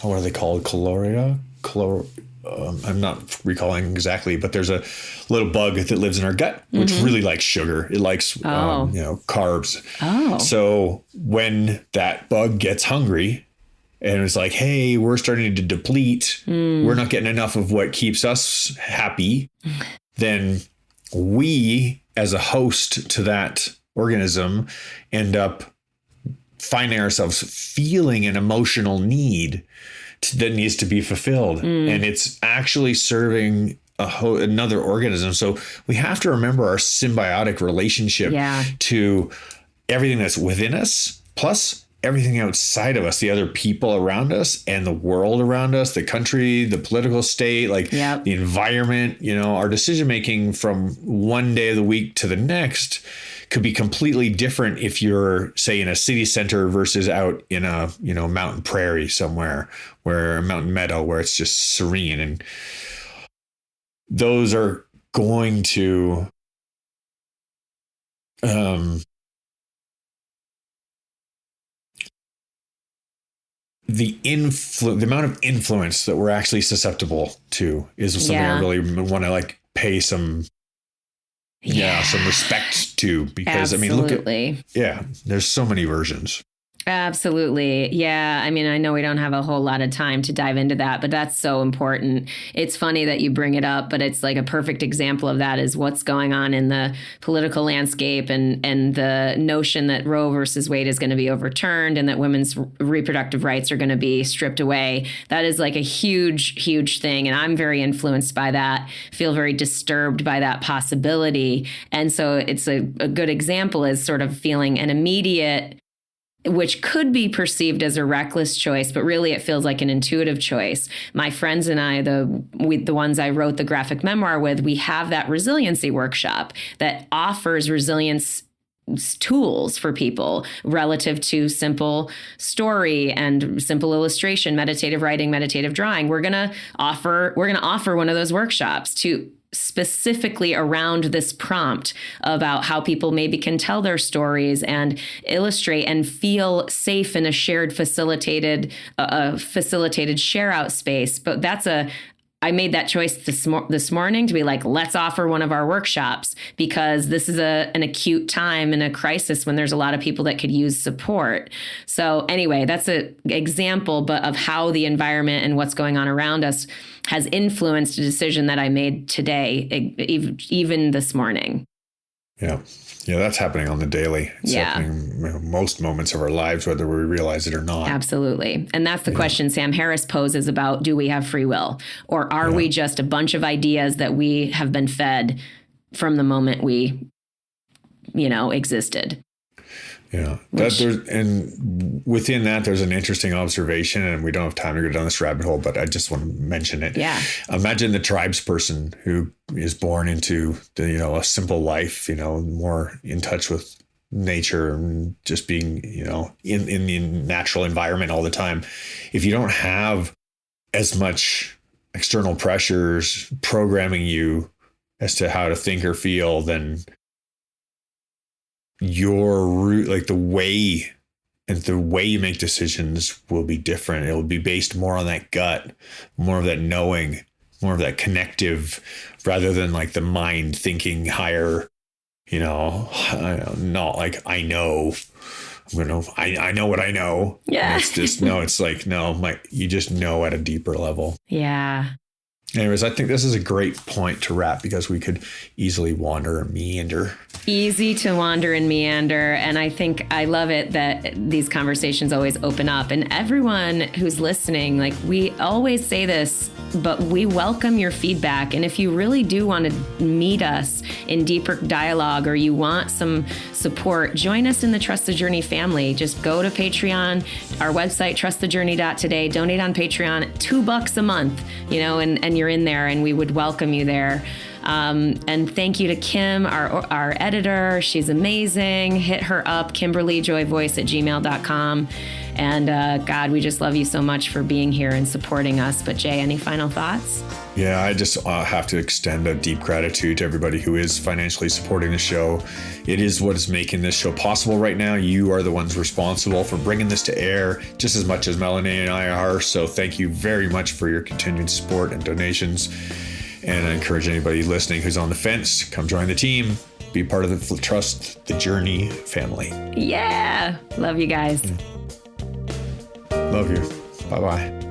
what are they called? Caloria? I'm not recalling exactly, but there's a little bug that lives in our gut, which really likes sugar. It likes, carbs. Oh. So when that bug gets hungry and it's like, hey, we're starting to deplete, we're not getting enough of what keeps us happy, then we, as a host to that organism, end up finding ourselves feeling an emotional need that needs to be fulfilled. And it's actually serving another organism. So we have to remember our symbiotic relationship to everything that's within us, plus everything outside of us, the other people around us and the world around us, the country, the political state, the environment. Our decision making from one day of the week to the next could be completely different if you're, say, in a city center versus out in a, mountain prairie somewhere, where a mountain meadow where it's just serene. And those are going to the amount of influence that we're actually susceptible to is something I really want to pay some respect to, because Absolutely. There's so many versions. Absolutely. Yeah. I mean, I know we don't have a whole lot of time to dive into that, but that's so important. It's funny that you bring it up, but it's like a perfect example of that is what's going on in the political landscape, and the notion that Roe versus Wade is going to be overturned and that women's reproductive rights are going to be stripped away. That is like a huge, huge thing. And I'm very influenced by that, feel very disturbed by that possibility. And so it's a good example is sort of feeling an immediate, which could be perceived as a reckless choice, but really it feels like an intuitive choice. My friends and I, the ones I wrote the graphic memoir with, we have that resiliency workshop that offers resilience tools for people relative to simple story and simple illustration, meditative writing, meditative drawing. We're going to offer one of those workshops to specifically around this prompt about how people maybe can tell their stories and illustrate and feel safe in a shared facilitated share out space. But I made that choice this morning to be like, let's offer one of our workshops, because this is an acute time in a crisis when there's a lot of people that could use support. So anyway, that's an example, but of how the environment and what's going on around us has influenced a decision that I made today, even this morning. Yeah. Yeah, that's happening on the daily. It's happening most moments of our lives, whether we realize it or not. Absolutely. And that's the question Sam Harris poses about, do we have free will? Or are we just a bunch of ideas that we have been fed from the moment we, existed? Yeah. And within that, there's an interesting observation, and we don't have time to go down this rabbit hole, but I just want to mention it. Yeah. Imagine the tribes person who is born into a simple life, more in touch with nature and just being, in the natural environment all the time. If you don't have as much external pressures programming you as to how to think or feel, then your root, like the way you make decisions will be different. It will be based more on that gut, more of that knowing, more of that connective, rather than like the mind thinking higher, not like I know what I know. Yeah. It's just, it's like, you just know at a deeper level. Yeah. Anyways, I think this is a great point to wrap, because we could easily wander and meander. Easy to wander and meander. And I think I love it that these conversations always open up. And everyone who's listening, like, we always say this, but we welcome your feedback. And if you really do want to meet us in deeper dialogue, or you want some support, join us in the Trust the Journey family. Just go to Patreon, our website, trustthejourney.today, donate on Patreon, $2 a month, and you're in there, and we would welcome you there. And thank you to Kim, our editor. She's amazing. Hit her up, KimberlyJoyVoice@gmail.com. And God, we just love you so much for being here and supporting us. But Jay, any final thoughts? Yeah, I just have to extend a deep gratitude to everybody who is financially supporting the show. It is what is making this show possible right now. You are the ones responsible for bringing this to air just as much as Melanie and I are. So thank you very much for your continued support and donations. And I encourage anybody listening who's on the fence, come join the team. Be part of the Trust the Journey family. Yeah. Love you guys. Love you. Bye-bye.